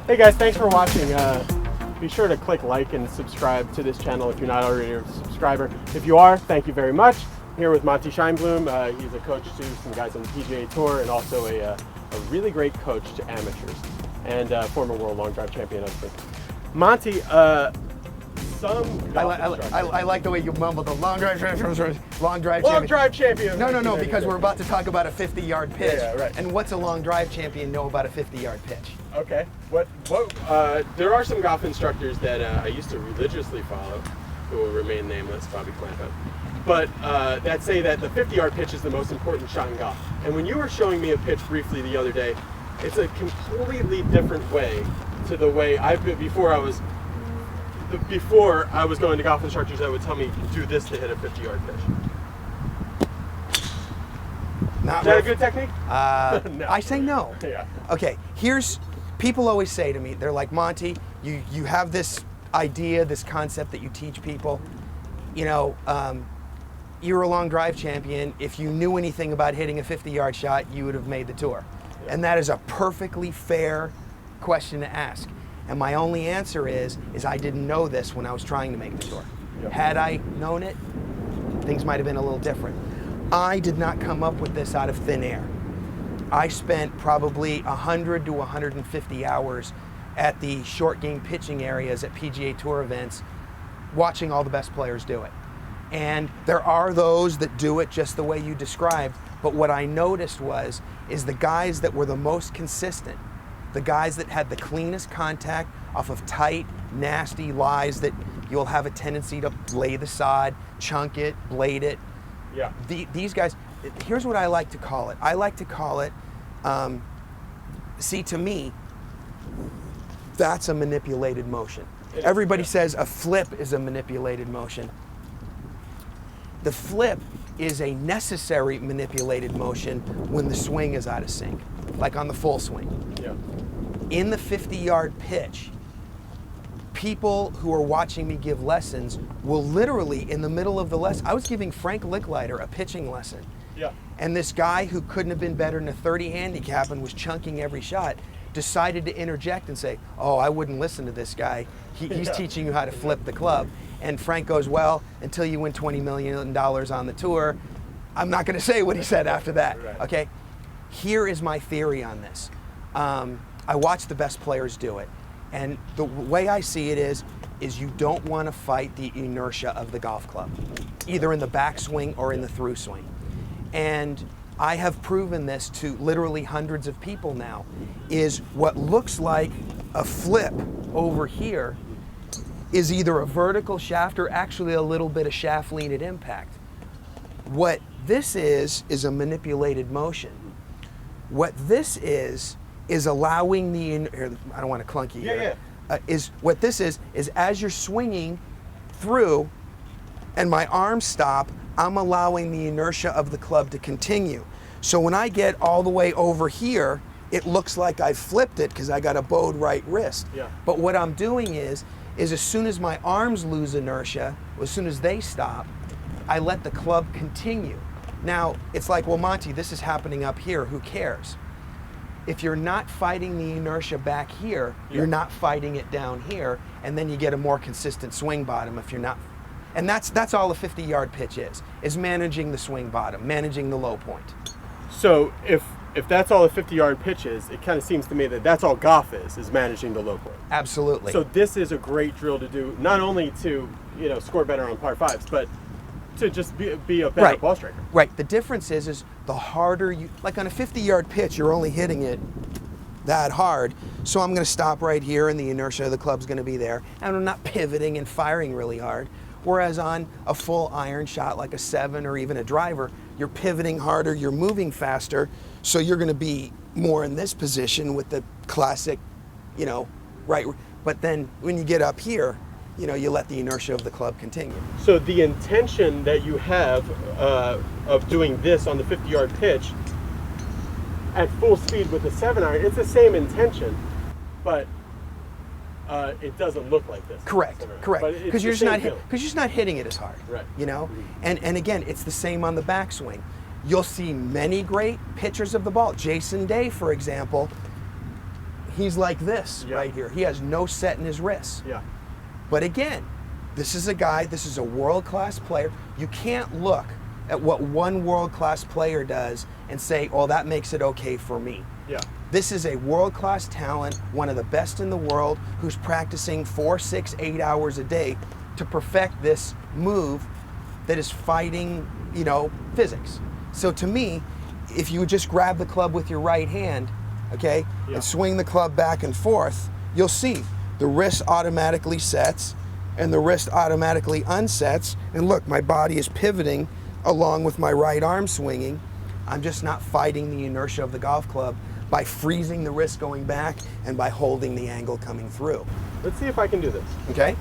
Hey guys, thanks for watching. Be sure to click like and subscribe to this channel if you're not already a subscriber. If you are, thank you very much. I'm here with Monte Scheinblum. He's a coach to some guys on the PGA Tour and also a really great coach to amateurs and former world long drive champion husband. Monte, I like the way you mumble the long drive champion. Long drive champion. No, because we're about to talk about a 50-yard pitch. Yeah, right. And what's a long drive champion know about a 50-yard pitch? Okay. There are some golf instructors that I used to religiously follow, who will remain nameless, probably clamp out, but that say that the 50-yard pitch is the most important shot in golf. And when you were showing me a pitch briefly the other day, it's a completely different way to the way I've been before I was going to golf instructors that would tell me do this to hit a 50-yard pitch. Is that a good technique? No. I say no. Yeah. Okay, people always say to me, they're like, Monte, you have this idea, this concept that you teach people. You know, you're a long drive champion. If you knew anything about hitting a 50-yard shot, you would have made the tour. Yeah. And that is a perfectly fair question to ask. And my only answer is I didn't know this when I was trying to make the tour. Yep. Had I known it, things might have been a little different. I did not come up with this out of thin air. I spent probably 100 to 150 hours at the short game pitching areas at PGA Tour events, watching all the best players do it. And there are those that do it just the way you described, but what I noticed is the guys that were the most consistent, the guys that had the cleanest contact off of tight, nasty lies that you'll have a tendency to lay the sod, chunk it, blade it. Yeah. These guys, here's what I like to call it. I like to call it, see, to me, that's a manipulated motion. Everybody says a flip is a manipulated motion. The flip is a necessary manipulated motion when the swing is out of sync, like on the full swing. Yeah. In the 50-yard pitch, people who are watching me give lessons will literally, in the middle of the lesson, I was giving Frank Licklider a pitching lesson. Yeah. And this guy who couldn't have been better than a 30 handicap and was chunking every shot decided to interject and say, oh, I wouldn't listen to this guy. He's teaching you how to flip the club. And Frank goes, well, until you win $20 million on the tour, I'm not going to say what he said after that. Right. Okay? Here is my theory on this. I watch the best players do it. And the way I see it is you don't want to fight the inertia of the golf club, either in the backswing or in the through swing. And I have proven this to literally hundreds of people now, is what looks like a flip over here is either a vertical shaft or actually a little bit of shaft lean at impact. What this is a manipulated motion. What this is allowing the, I don't want to clunky here. Yeah. What this is as you're swinging through and my arms stop, I'm allowing the inertia of the club to continue. So when I get all the way over here, it looks like I've flipped it because I got a bowed right wrist. Yeah. But what I'm doing is as soon as my arms lose inertia, as soon as they stop, I let the club continue. Now, it's like, well, Monte, this is happening up here, who cares? If you're not fighting the inertia back here, you're not fighting it down here, and then you get a more consistent swing bottom if you're not. And that's all a 50-yard pitch is managing the swing bottom, managing the low point. So if that's all a 50-yard pitch is, it kind of seems to me that that's all golf is managing the low point. Absolutely. So this is a great drill to do, not only to score better on par fives, but to just be a better ball striker. Right. The difference is the harder you, like on a 50-yard pitch, you're only hitting it that hard. So I'm going to stop right here, and the inertia of the club's going to be there, and I'm not pivoting and firing really hard. Whereas on a full iron shot like a 7 or even a driver, you're pivoting harder, you're moving faster, so you're going to be more in this position with the classic, right. But then when you get up here, you let the inertia of the club continue. So the intention that you have of doing this on the 50-yard pitch at full speed with the 7-iron, it's the same intention, but it doesn't look like this. Correct. Because you're just not hitting it as hard. Right. And again, it's the same on the backswing. You'll see many great pitchers of the ball. Jason Day, for example, he's like this right here. He has no set in his wrists. Yeah. But again, this is a guy, this is a world-class player. You can't look at what one world-class player does and say, oh, that makes it okay for me. Yeah. This is a world-class talent, one of the best in the world, who's practicing 4, 6, 8 hours a day to perfect this move that is fighting, you know, physics. So to me, if you just grab the club with your right hand, okay, and swing the club back and forth, you'll see the wrist automatically sets and the wrist automatically unsets. And look, my body is pivoting along with my right arm swinging. I'm just not fighting the inertia of the golf club by freezing the wrist going back and by holding the angle coming through. Let's see if I can do this. Okay?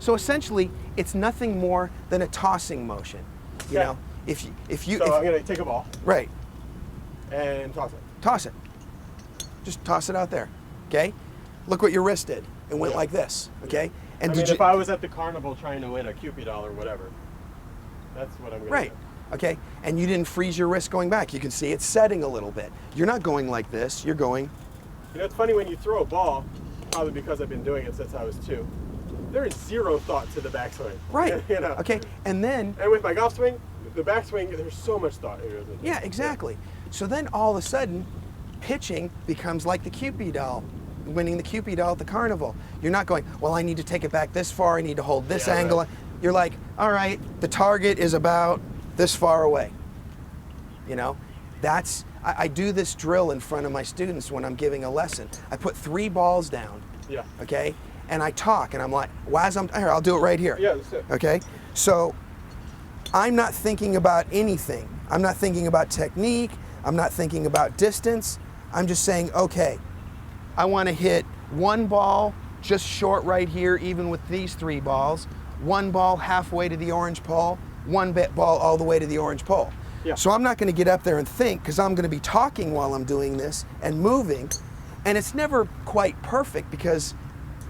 So essentially, it's nothing more than a tossing motion. You know, if you So I'm gonna take a ball. Right. And toss it. Toss it. Just toss it out there. Okay? Look what your wrist did. It went like this. Okay? And I mean, if I was at the carnival trying to win a Cupid doll or whatever, that's what I'm gonna do. Right. Okay? And you didn't freeze your wrist going back. You can see it's setting a little bit. You're not going like this. You're going. You know, it's funny when you throw a ball, probably because I've been doing it since I was 2. There is zero thought to the backswing. Right. You know? Okay. And then. And with my golf swing, the backswing, there's so much thought. Yeah, exactly. So then all of a sudden, pitching becomes like the Cupid doll, winning the Cupid doll at the carnival. You're not going, well, I need to take it back this far, I need to hold this angle. Right. You're like, all right, the target is about this far away. You know, that's, I do this drill in front of my students when I'm giving a lesson. I put 3 balls down, okay, and I talk, and I'm like, here, I'll do it right here. Yeah, that's it. Okay, so I'm not thinking about anything. I'm not thinking about technique. I'm not thinking about distance. I'm just saying, okay, I want to hit 1 ball just short right here, even with these 3 balls, 1 ball halfway to the orange pole, 1 ball all the way to the orange pole. Yeah. So I'm not going to get up there and think, because I'm going to be talking while I'm doing this and moving, and it's never quite perfect because,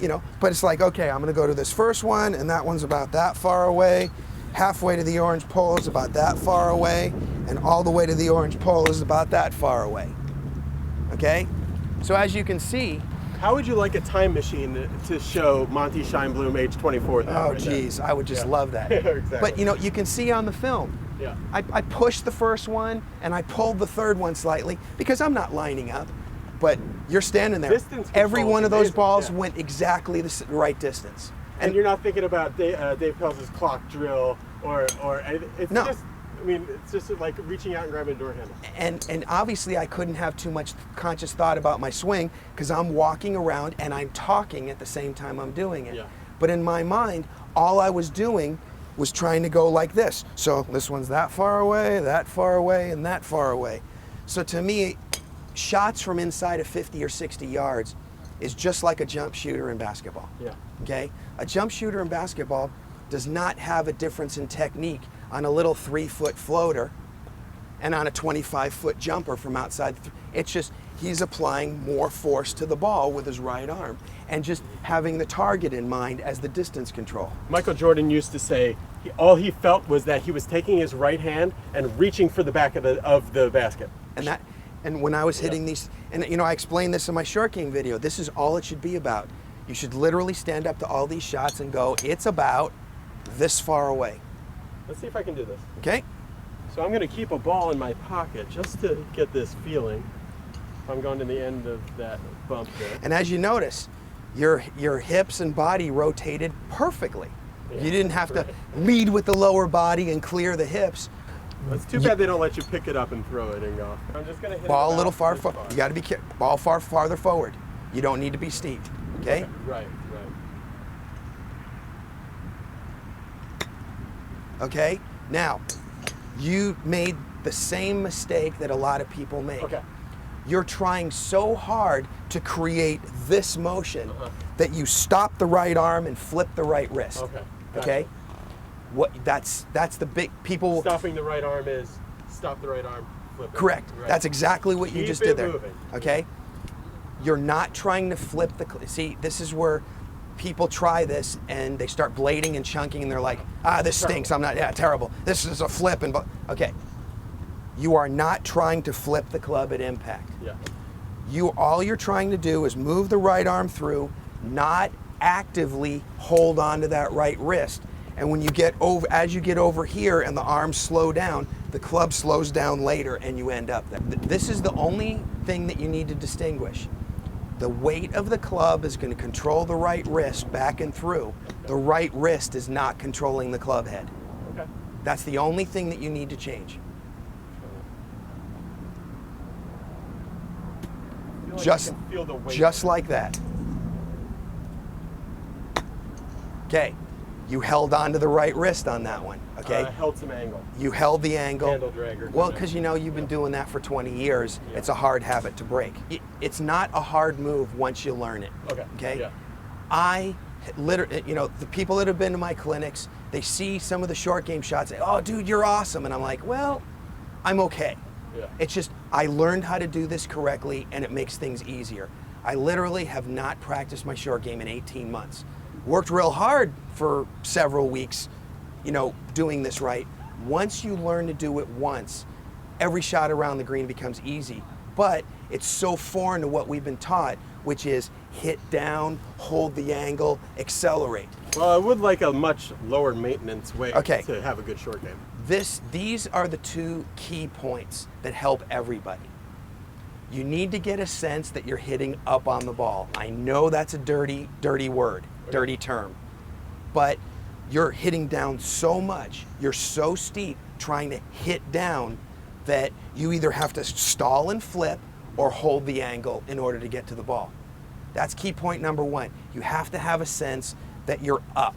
you know, but it's like, okay, I'm going to go to this first one, and that one's about that far away. Halfway to the orange pole is about that far away, and all the way to the orange pole is about that far away. Okay? So as you can see, how would you like a time machine to show Monte Scheinblum, age 24? Oh, geez, I would just love that. Exactly. But you know, you can see on the film. Yeah. I pushed the first one and I pulled the third one slightly because I'm not lining up. But you're standing there. Distance Every one of those amazing. balls went exactly the right distance. And you're not thinking about Dave Pelz's clock drill or it's No. just, I mean, it's just like reaching out and grabbing a door handle. And obviously I couldn't have too much conscious thought about my swing because I'm walking around and I'm talking at the same time I'm doing it. Yeah. But in my mind, all I was doing was trying to go like this. So this one's that far away, and that far away. So to me, shots from inside of 50 or 60 yards is just like a jump shooter in basketball. Yeah. Okay? A jump shooter in basketball does not have a difference in technique on a little 3-foot floater and on a 25-foot jumper from outside. It's just he's applying more force to the ball with his right arm and just having the target in mind as the distance control. Michael Jordan used to say all he felt was that he was taking his right hand and reaching for the back of the basket. And when I was hitting these, and you know, I explained this in my short game video, this is all it should be about. You should literally stand up to all these shots and go, it's about this far away. Let's see if I can do this. Okay? So I'm going to keep a ball in my pocket just to get this feeling. I'm going to the end of that bump there. And as you notice, your hips and body rotated perfectly. Yeah, you didn't have to lead with the lower body and clear the hips. It's too bad they don't let you pick it up and throw it in golf. I'm just going to hit ball it a little far. far. You got to be careful. Ball farther forward. You don't need to be steep. Okay? Right. Okay? Now, you made the same mistake that a lot of people make. Okay. You're trying so hard to create this motion that you stop the right arm and flip the right wrist. Okay. Okay? That's the big people. Stopping the right arm is stop the right arm, flip it. Correct. Right. That's exactly what you just Keep did it there. moving. Okay? You're not trying to flip the. See, this is where people try this and they start blading and chunking and they're like, this stinks. I'm not. Yeah, terrible. This is a flip and. Okay. You are not trying to flip the club at impact. Yeah. All you're trying to do is move the right arm through, not actively hold on to that right wrist. And when you get over, as you get over here and the arms slow down, the club slows down later and you end up there. This is the only thing that you need to distinguish. The weight of the club is going to control the right wrist back and through. The right wrist is not controlling the club head. Okay. That's the only thing that you need to change. Like Just, you can feel the weight. just like that. Okay, you held on to the right wrist on that one, okay? Held some angle. You held the angle. Handle dragger. Well, because you know you've been doing that for 20 years. Yeah. It's a hard habit to break. It's not a hard move once you learn it. Okay. Okay? Yeah. I literally, you know, the people that have been to my clinics, they see some of the short game shots, say, oh, dude, you're awesome. And I'm like, well, I'm okay. Yeah. It's just, I learned how to do this correctly and it makes things easier. I literally have not practiced my short game in 18 months. Worked real hard for several weeks, you know, doing this right. Once you learn to do it once, every shot around the green becomes easy. But it's so foreign to what we've been taught, which is hit down, hold the angle, accelerate. Well, I would like a much lower maintenance way Okay. to have a good short game. These are the two key points that help everybody. You need to get a sense that you're hitting up on the ball. I know that's a dirty word, dirty term, but you're hitting down so much, you're so steep trying to hit down that you either have to stall and flip or hold the angle in order to get to the ball. That's key point number one. You have to have a sense that you're up,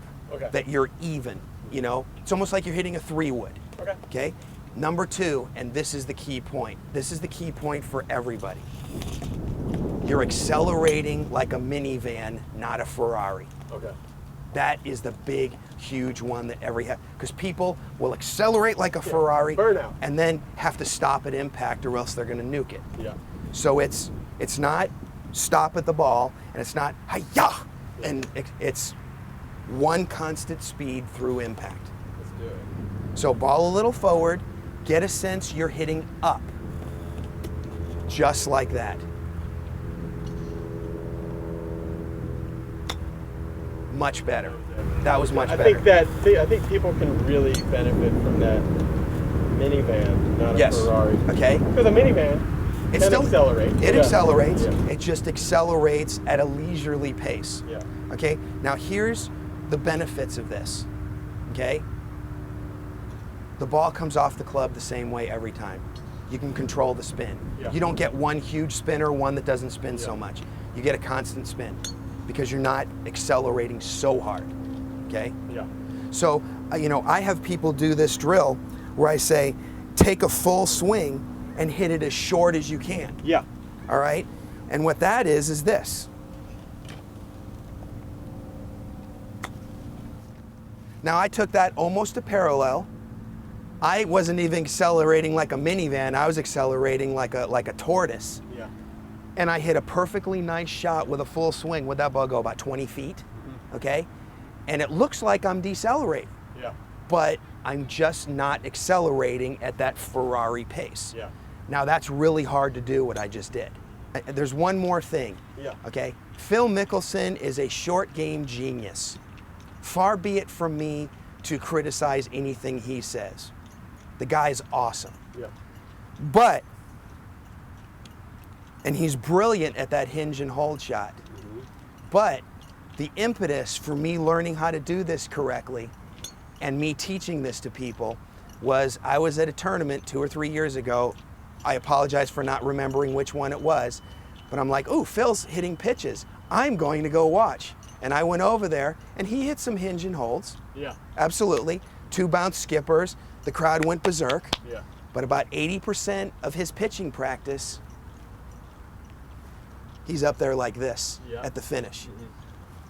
that you're even, you know? It's almost like you're hitting a 3-wood, okay? Number two, and this is the key point. This is the key point for everybody. You're accelerating like a minivan, not a Ferrari. Okay. That is the big, huge one that because people will accelerate like a Ferrari burnout. and then have to stop at impact or else they're gonna nuke it. Yeah. So it's not stop at the ball and it's not hi-ya, and it's one constant speed through impact. Let's do it. So ball a little forward, get a sense you're hitting up, just like that. Much better. That was much better. I think people can really benefit from that minivan, not a Ferrari. Okay. Because a minivan can accelerate. It accelerates. Yeah. It just accelerates at a leisurely pace. Yeah. Okay. Now here's the benefits of this. Okay. The ball comes off the club the same way every time. You can control the spin. Yeah. You don't get one huge spin or one that doesn't spin so much. You get a constant spin because you're not accelerating so hard. Okay? Yeah. So, you know, I have people do this drill where I say, take a full swing and hit it as short as you can. Yeah. All right? And what that is this. Now I took that almost to parallel. I wasn't even accelerating like a minivan. I was accelerating like a tortoise. Yeah. And I hit a perfectly nice shot with a full swing. What'd that ball go? About 20 feet? Mm-hmm. Okay? And it looks like I'm decelerating. Yeah. But I'm just not accelerating at that Ferrari pace. Yeah. Now that's really hard to do what I just did. There's one more thing. Yeah. Okay? Phil Mickelson is a short game genius. Far be it from me to criticize anything he says. The guy's awesome. Yeah. But, and he's brilliant at that hinge and hold shot. Mm-hmm. But the impetus for me learning how to do this correctly and me teaching this to people was I was at a tournament 2 or 3 years ago. I apologize for not remembering which one it was, but I'm like, ooh, Phil's hitting pitches. I'm going to go watch. And I went over there and he hit some hinge and holds. Yeah. Absolutely. 2 bounce skippers. The crowd went berserk. Yeah. But about 80% of his pitching practice, he's up there like this at the finish. Mm-hmm.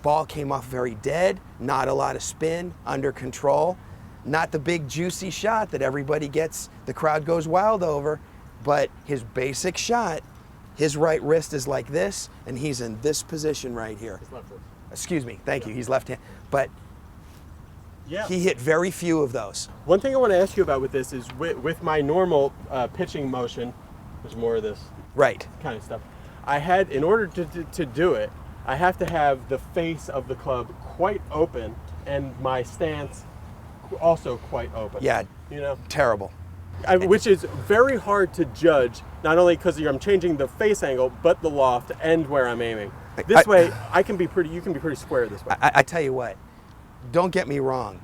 Ball came off very dead, not a lot of spin, under control. Not the big juicy shot that everybody gets, the crowd goes wild over, but his basic shot, his right wrist is like this, and he's in this position right here. His left wrist. Excuse me, thank you, he's left hand. But yeah. He hit very few of those. One thing I want to ask you about with this is with my normal pitching motion, there's more of this right kind of stuff. in order to do it, I have to have the face of the club quite open and my stance also quite open. Yeah, you know, terrible. Which is very hard to judge, not only because I'm changing the face angle, but the loft and where I'm aiming. This way, you can be pretty square this way. I tell you what, don't get me wrong.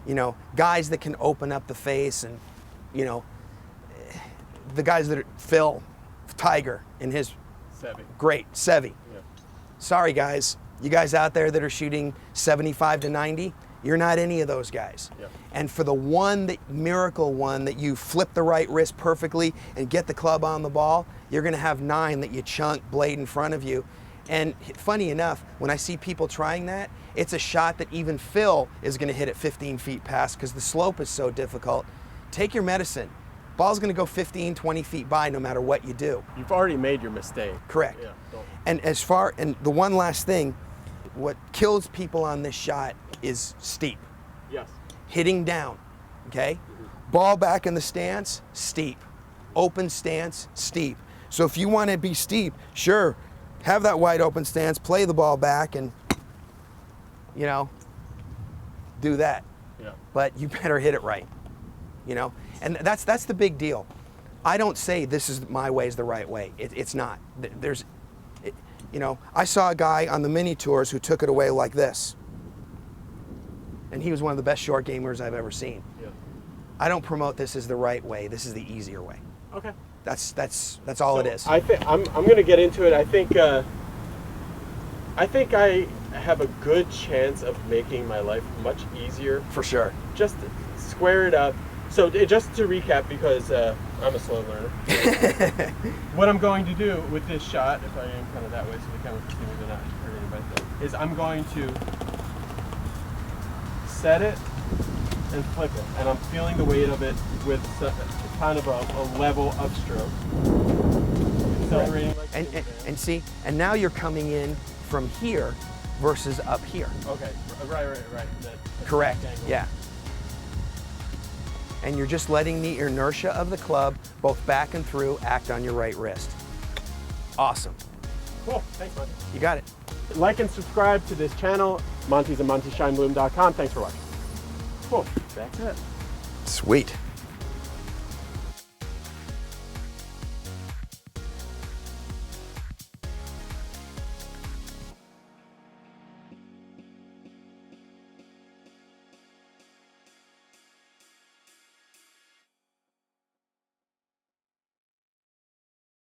You know, guys that can open up the face, and you know, the guys that are Phil, Tiger, and his great Sevy. Yeah. Sorry guys, you guys out there that are shooting 75 to 90, you're not any of those guys. Yeah. And for the miracle one that you flip the right wrist perfectly and get the club on the ball, you're gonna have 9 that you chunk blade in front of you. And funny enough, when I see people trying that, it's a shot that even Phil is gonna hit at 15 feet past because the slope is so difficult. Take your medicine. Ball's gonna go 15, 20 feet by no matter what you do. You've already made your mistake. Correct. Yeah, and the one last thing, what kills people on this shot is steep. Yes. Hitting down, okay? Ball back in the stance, steep. Open stance, steep. So if you want to be steep, sure, have that wide open stance, play the ball back, and you know, do that. Yeah. But you better hit it right, you know? And that's the big deal. I don't say this is my way is the right way. It's not. You know, I saw a guy on the mini tours who took it away like this. And he was one of the best short gamers I've ever seen. Yeah. I don't promote this as the right way. This is the easier way. Okay. That's all it is. I'm going to get into it. I think I have a good chance of making my life much easier. For sure. Just square it up. So just to recap, because I'm a slow learner, what I'm going to do with this shot, if I aim kind of that way so the camera can see me but not hurt anybody, is I'm going to set it and flip it. And I'm feeling the weight of it with kind of a level upstroke. Accelerating like and see, and now you're coming in from here versus up here. Okay, right. Correct, yeah. And you're just letting the inertia of the club, both back and through, act on your right wrist. Awesome. Cool, thanks, Monte. You got it. Like and subscribe to this channel, Monte's at MonteScheinblum.com. Thanks for watching. Cool, that's it. Sweet.